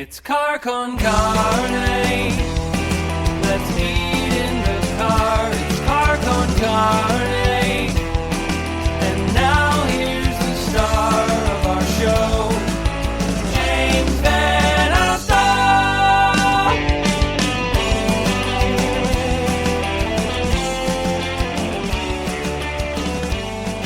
It's Car Con Carne. Let's eat in the car. It's Car Con Carne. And now here's the star of our show, James VanOsdol.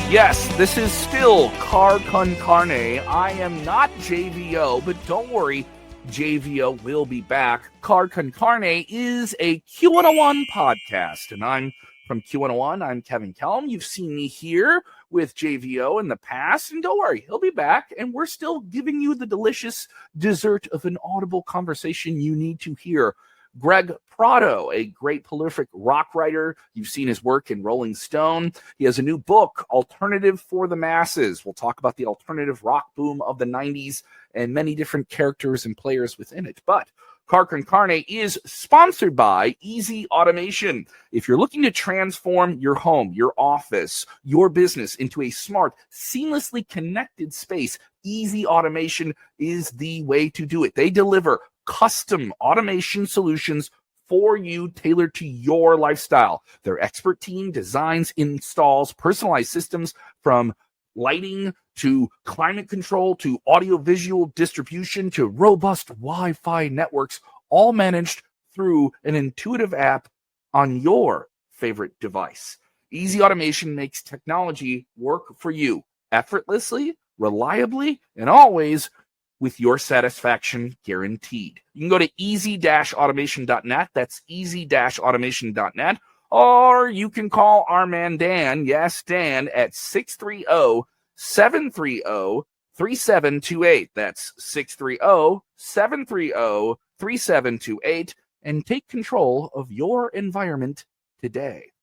Yes, this is still Car Con Carne. I am not JVO, but don't worry, JVO will be back. Car Con Carne is a Q101 podcast, and I'm from Q101. I'm Kevin Kellam. You've seen me here with JVO in the past, and don't worry, he'll be back, and we're still giving you the delicious dessert of an audible conversation you need to hear. Greg Prato, a great prolific rock writer. You've seen his work in Rolling Stone. He has a new book, Alternative for the Masses. We'll talk about the alternative rock boom of the 90s and many different characters and players within it. But Car Con Carne is sponsored by Easy Automation. If you're looking to transform your home, your office, your business into a smart, seamlessly connected space, Easy Automation is the way to do it. They deliver custom automation solutions for you, tailored to your lifestyle. Their expert team designs, installs personalized systems from lighting to climate control to audiovisual distribution to robust Wi-Fi networks, all managed through an intuitive app on your favorite device. Easy Automation makes technology work for you effortlessly, reliably, and always with your satisfaction guaranteed. You can go to easy-automation.net. That's easy-automation.net. Or you can call our man Dan, yes, Dan, at 630-730-3728. That's 630-730-3728. And take control of your environment today.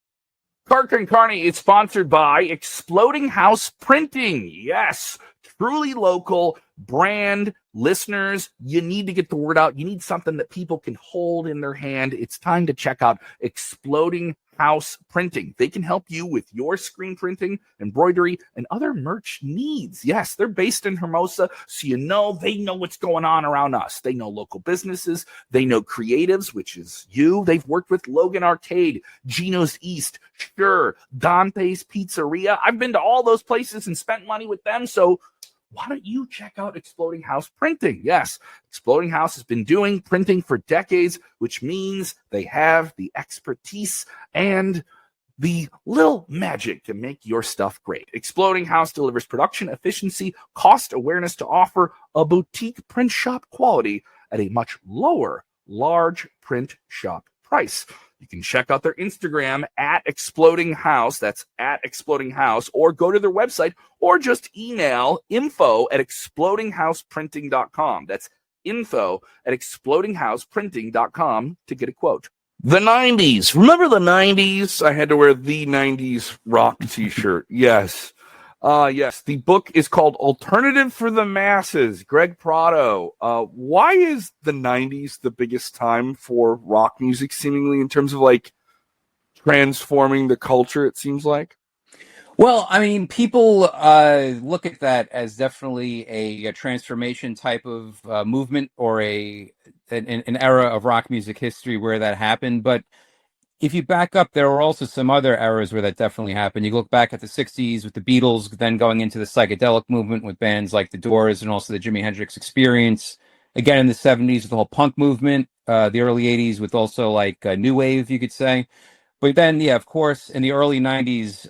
Car Con Carne is sponsored by Exploding House Printing. Yes, truly local brand listeners. You need to get the word out. You need something that people can hold in their hand. It's time to check out Exploding House Printing. They can help you with your screen printing, embroidery, and other merch needs. Yes, they're based in Hermosa, so they know what's going on around us. They know local businesses. They know creatives, which is you. They've worked with Logan Arcade, Gino's East, Sure, Dante's Pizzeria. I've been to all those places and spent money with them, so why don't you check out Exploding House Printing? Yes, Exploding House has been doing printing for decades, which means they have the expertise and the little magic to make your stuff great. Exploding House delivers production efficiency, cost awareness to offer a boutique print shop quality at a much lower large print shop price. You can check out their Instagram at Exploding House. That's at Exploding House, or go to their website, or just email info@explodinghouseprinting.com. That's info@explodinghouseprinting.com to get a quote. The 90s. Remember the 90s? I had to wear the 90s rock t-shirt. Yes. Yes, the book is called Alternative for the Masses. Greg Prato. Why is the 90s the biggest time for rock music, seemingly, in terms of like transforming the culture, it seems like? Well, I mean, people look at that as definitely a transformation type of movement, or an era of rock music history where that happened. But if you back up, there were also some other eras where that definitely happened. You look back at the 60s with the Beatles, then going into the psychedelic movement with bands like The Doors and also the Jimi Hendrix Experience. Again, in the 70s with the whole punk movement, the early 80s with also like new wave, you could say. But then, yeah, of course, in the early 90s,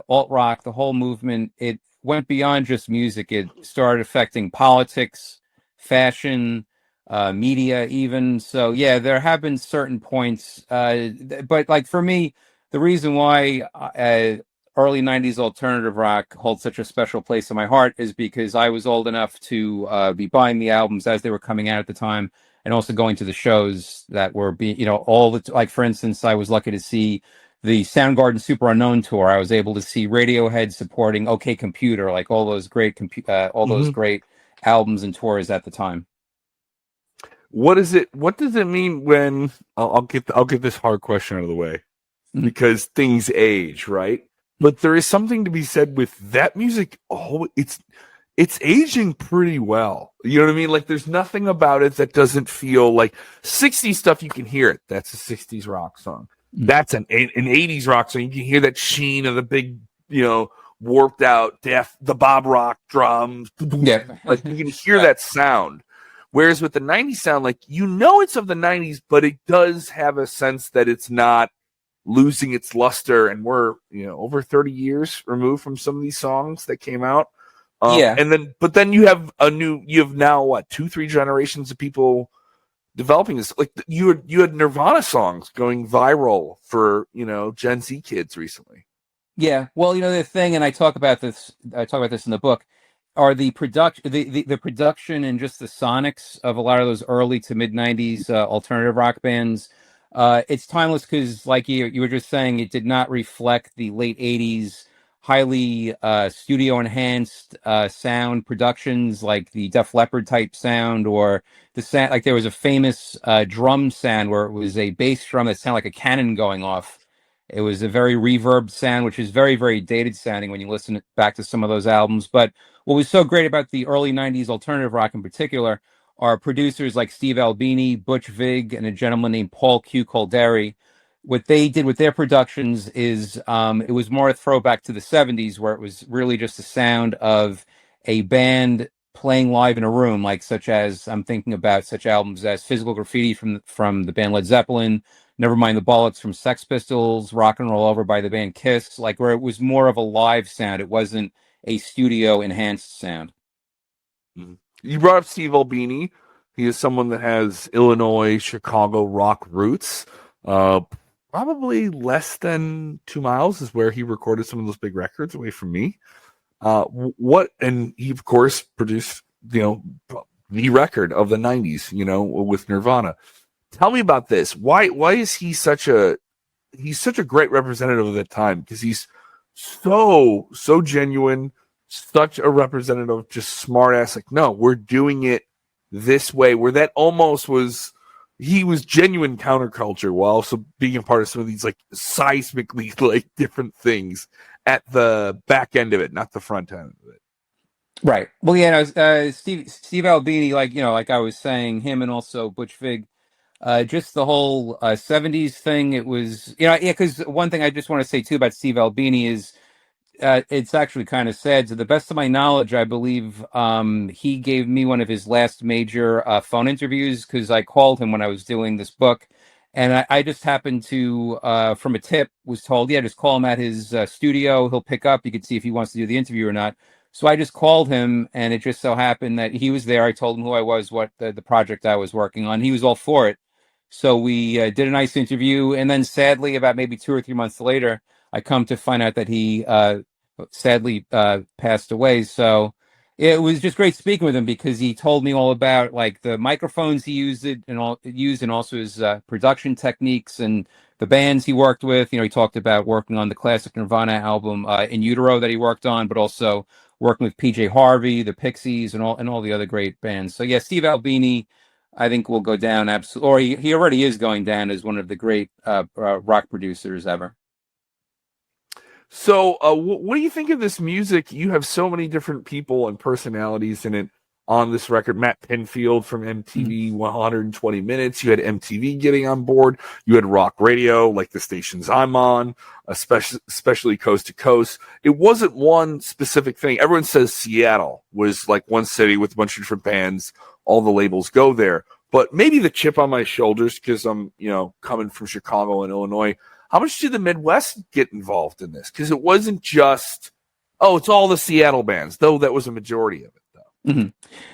alt-rock, the whole movement, it went beyond just music. It started affecting politics, fashion, media even. So yeah, there have been certain points, but like for me, the reason why early 90s alternative rock holds such a special place in my heart is because I was old enough to be buying the albums as they were coming out at the time, and also going to the shows that were being, like for instance, I was lucky to see the Soundgarden Super Unknown tour. I was able to see Radiohead supporting OK Computer, like all those great those great albums and tours at the time. What does it mean when I'll get this hard question out of the way, because things age, right? But there is something to be said with that music. Oh, it's aging pretty well. You know what I mean? Like, there's nothing about it that doesn't feel like 60s stuff. You can hear it. That's a 60s rock song. That's an 80s rock song. You can hear that sheen of the big, warped out the Bob Rock drums. Yeah. Like, you can hear that sound. Whereas with the 90s sound, like, it's of the 90s, but it does have a sense that it's not losing its luster. And we're, over 30 years removed from some of these songs that came out. Yeah. But then you have now what, 2-3 generations of people developing this. Like, you had Nirvana songs going viral for, Gen Z kids recently. Yeah. Well, the thing, and I talk about this in the book, are the production and just the sonics of a lot of those early to mid 90s alternative rock bands. It's timeless because, like you were just saying, it did not reflect the late 80s highly studio enhanced sound productions like the Def Leppard type sound, or the sound, like there was a famous drum sound where it was a bass drum that sounded like a cannon going off. It was a very reverb sound, which is very, very dated sounding when you listen back to some of those albums. But what was so great about the early 90s alternative rock in particular are producers like Steve Albini, Butch Vig, and a gentleman named Paul Q. Calderi. What they did with their productions is it was more a throwback to the 70s, where it was really just the sound of a band playing live in a room, like I'm thinking about such albums as Physical Graffiti from the band Led Zeppelin, Nevermind the Bollocks from Sex Pistols, Rock and Roll Over by the band Kiss, like where it was more of a live sound. It wasn't a studio enhanced sound. You brought up Steve Albini. He is someone that has Illinois, Chicago rock roots. Probably less than 2 miles is where he recorded some of those big records away from me. And he of course produced, the record of the 90s, with Nirvana. Tell me about this. Why is he such a great representative of the time? Because he's so genuine, such a representative, just smart ass. Like, no, we're doing it this way. Where that almost was, he was genuine counterculture while also being a part of some of these like seismically like different things at the back end of it, not the front end of it. Right. Well, yeah, no, Steve Albini, like I was saying, him and also Butch Vig. Just the whole 70s thing, it was, because one thing I just want to say, too, about Steve Albini is it's actually kind of sad. To the best of my knowledge, I believe he gave me one of his last major phone interviews because I called him when I was doing this book. And I just happened to, from a tip, was told, yeah, just call him at his studio. He'll pick up. You could see if he wants to do the interview or not. So I just called him, and it just so happened that he was there. I told him who I was, what the project I was working on. He was all for it. So we did a nice interview, and then sadly, about maybe 2 or 3 months later, I come to find out that he sadly passed away. So it was just great speaking with him because he told me all about like the microphones he used and also his production techniques and the bands he worked with. He talked about working on the classic Nirvana album In Utero that he worked on, but also working with PJ Harvey, the Pixies, and all the other great bands. So yeah, Steve Albini, I think, will go down absolutely, or he already is going down as one of the great rock producers ever. So, what do you think of this music? You have so many different people and personalities in it on this record. Matt Pinfield from MTV 120 Minutes. You had MTV getting on board. You had rock radio, like the stations I'm on, especially Coast to Coast. It wasn't one specific thing. Everyone says Seattle was like one city with a bunch of different bands. All the labels go there. But maybe the chip on my shoulders, because I'm, coming from Chicago and Illinois. How much did the Midwest get involved in this? Because it wasn't just, it's all the Seattle bands, though that was a majority of it, though. Mm-hmm.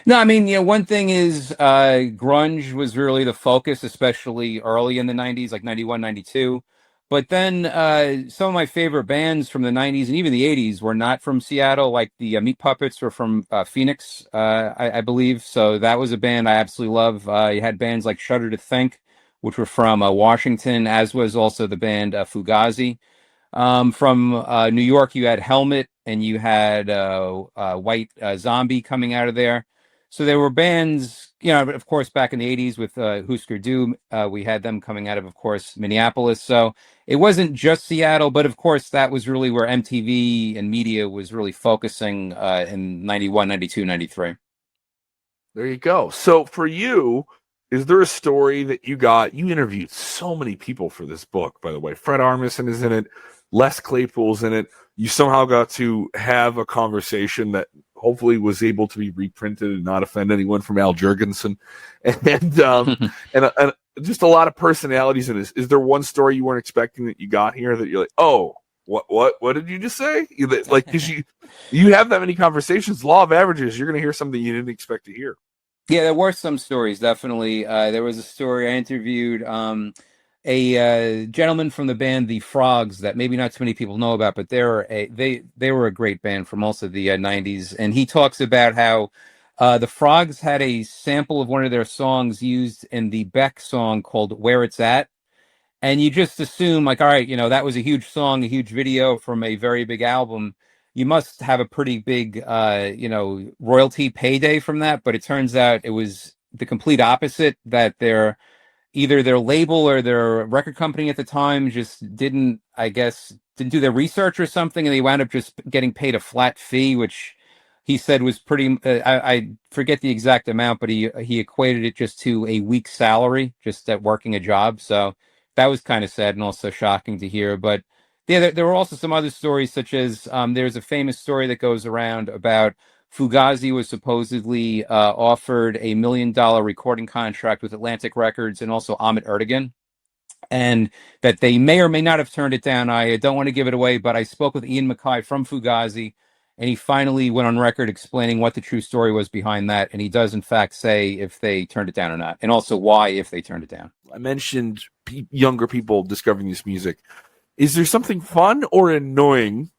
No, I mean, one thing is grunge was really the focus, especially early in the 90s, like 91, 92. But then some of my favorite bands from the 90s and even the 80s were not from Seattle, like the Meat Puppets were from Phoenix, I believe. So that was a band I absolutely love. You had bands like Shudder to Think, which were from Washington, as was also the band Fugazi. From New York, you had Helmet, and you had White Zombie coming out of there. So there were bands, of course, back in the 80s with Husker Du. We had them coming out of course, Minneapolis. So it wasn't just Seattle, but of course that was really where MTV and media was really focusing in 91, 92, 93. There you go. So for you, is there a story that you got? You interviewed so many people for this book, by the way. Fred Armisen is in it. Les Claypool's in it. You somehow got to have a conversation that hopefully was able to be reprinted and not offend anyone from Al Jurgensen. And just a lot of personalities in this. Is there one story you weren't expecting that you got here that you're like, oh, what did you just say? Like, because you have that many conversations, law of averages, you're going to hear something you didn't expect to hear. Yeah, there were some stories, definitely. There was a story I interviewed a gentleman from the band The Frogs that maybe not too many people know about, but they were a great band for most of the 90s. And he talks about how the Frogs had a sample of one of their songs used in the Beck song called Where It's At. And you just assume, like, all right, that was a huge song, a huge video from a very big album. You must have a pretty big, royalty payday from that. But it turns out it was the complete opposite, that either their label or their record company at the time just didn't do their research or something. And they wound up just getting paid a flat fee, which he said was pretty, I forget the exact amount, but he equated it just to a week's salary just at working a job. So that was kind of sad and also shocking to hear. But yeah, there were also some other stories, such as there's a famous story that goes around about Fugazi was supposedly offered $1 million recording contract with Atlantic Records and also Ahmet Ertegun, and that they may or may not have turned it down. I don't want to give it away, but I spoke with Ian MacKay from Fugazi, and he finally went on record explaining what the true story was behind that. And he does, in fact, say if they turned it down or not, and also why if they turned it down. I mentioned younger people discovering this music. Is there something fun or annoying?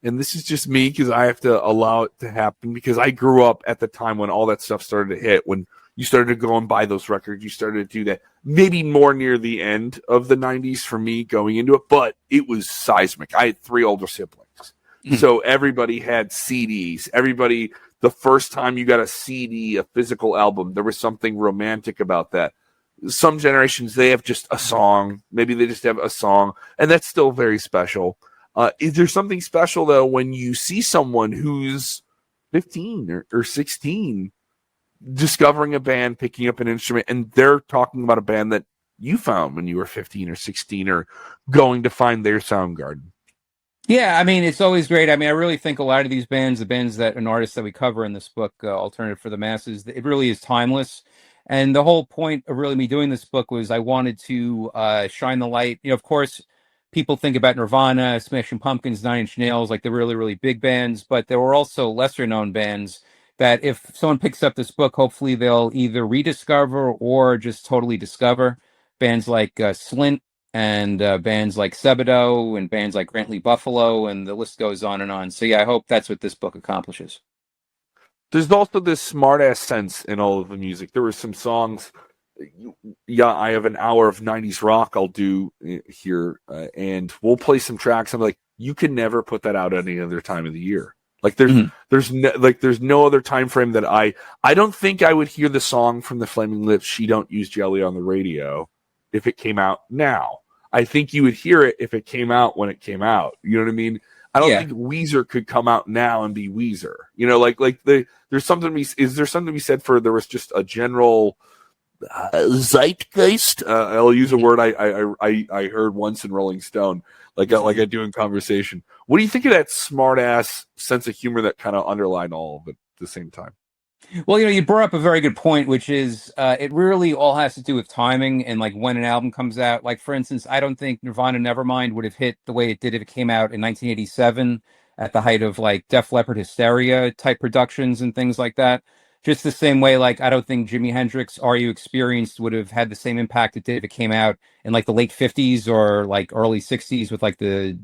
And this is just me because I have to allow it to happen because I grew up at the time when all that stuff started to hit. When you started to go and buy those records, you started to do that. Maybe more near the end of the 90s for me going into it, but it was seismic. I had 3 older siblings. So everybody had CDs. Everybody, the first time you got a CD, a physical album, there was something romantic about that. Some generations, they have just a song. Maybe they just have a song, and that's still very special. Is there something special, though, when you see someone who's 15 or 16 discovering a band, picking up an instrument, and they're talking about a band that you found when you were 15 or 16 or going to find their Soundgarden? Yeah, I mean, it's always great. I mean, I really think a lot of these bands, the bands that and artists that we cover in this book, Alternative for the Masses, it really is timeless. And the whole point of really me doing this book was I wanted to shine the light. Of course, people think about Nirvana, Smashing Pumpkins, Nine Inch Nails, like the really, really big bands. But there were also lesser known bands that if someone picks up this book, hopefully they'll either rediscover or just totally discover. Bands like Slint, and bands like Sebadoh, and bands like Grantley Buffalo, and the list goes on and on. So yeah, I hope that's what this book accomplishes. There's also this smart-ass sense in all of the music. There were some songs, I have an hour of 90s rock I'll do here, and we'll play some tracks. I'm like, you can never put that out any other time of the year. Like there's no other time frame that I don't think I would hear the song from the Flaming Lips, She Don't Use Jelly, on the radio if it came out now. I think you would hear it if it came out when it came out. You know what I mean? I don't think Weezer could come out now and be Weezer. There's something is there something to be said for there was just a general zeitgeist? I'll use a word I heard once in Rolling Stone, like I do in conversation. What do you think of that smart ass sense of humor that kind of underlined all of it at the same time? Well, you brought up a very good point, which is it really all has to do with timing and like when an album comes out. Like, for instance, I don't think Nirvana Nevermind would have hit the way it did if it came out in 1987 at the height of like Def Leppard Hysteria type productions and things like that. Just the same way, like, I don't think Jimi Hendrix Are You Experienced would have had the same impact it did if it came out in like the late 50s or like early 60s with like the,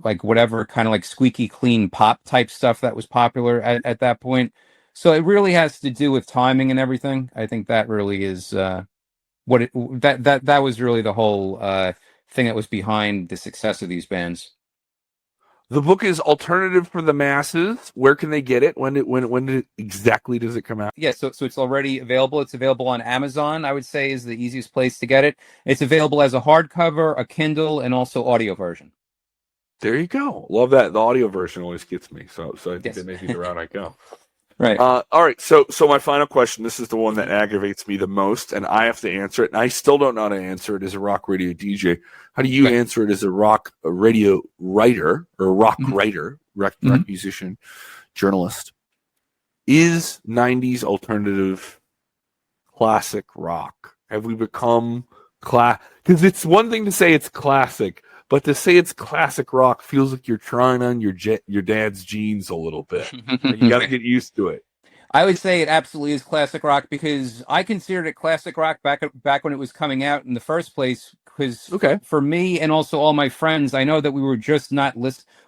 like whatever kind of like squeaky clean pop type stuff that was popular at that point. So it really has to do with timing and everything. I think that really is that was really the whole thing that was behind the success of these bands. The book is Alternative for the Masses. Where can they get it? Exactly does it come out? Yeah, so it's already available. It's available on Amazon, I would say, is the easiest place to get it. It's available as a hardcover, a Kindle, and also audio version. There you go. Love that. The audio version always gets me. So I think Yes. that may be the route I go. Right. All right. So my final question. This is the one that aggravates me the most, and I have to answer it. And I still don't know how to answer it as a rock radio DJ. How do you answer it as a rock radio writer or rock writer, rock musician, journalist? Is 90s alternative classic rock? Have we become because it's one thing to say it's classic, but to say it's classic rock feels like you're trying on your dad's jeans a little bit. You got to get used to it. I would say it absolutely is classic rock because I considered it classic rock back when it was coming out in the first place. Because for me and also all my friends, I know that we were just not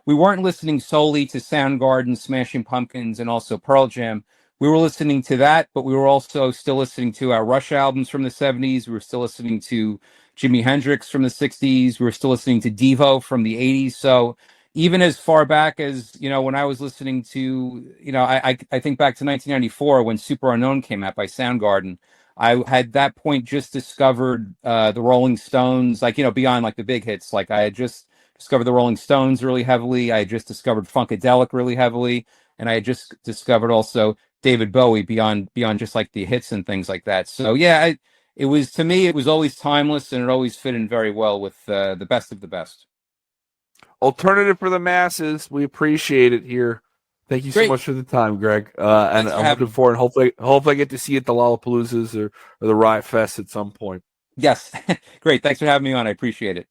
we weren't listening solely to Soundgarden, Smashing Pumpkins, and also Pearl Jam. We were listening to that, but we were also still listening to our Rush albums from the 70s. We were still listening to Jimi Hendrix from the 60s. We were still listening to Devo from the 80s. So even as far back as, when I was listening to, I think back to 1994 when Super Unknown came out by Soundgarden. I had that point just discovered the Rolling Stones, beyond like the big hits. Like I had just discovered the Rolling Stones really heavily. I had just discovered Funkadelic really heavily. And I had just discovered also David Bowie beyond just like the hits and things like that. So yeah, it was, to me, it was always timeless and it always fit in very well with the best of the best. Alternative for the Masses. We appreciate it here. Thank you so much for the time, Greg. And I'm looking forward. Hopefully I get to see you at the Lollapaloozas or the Riot Fest at some point. Yes. Great. Thanks for having me on. I appreciate it.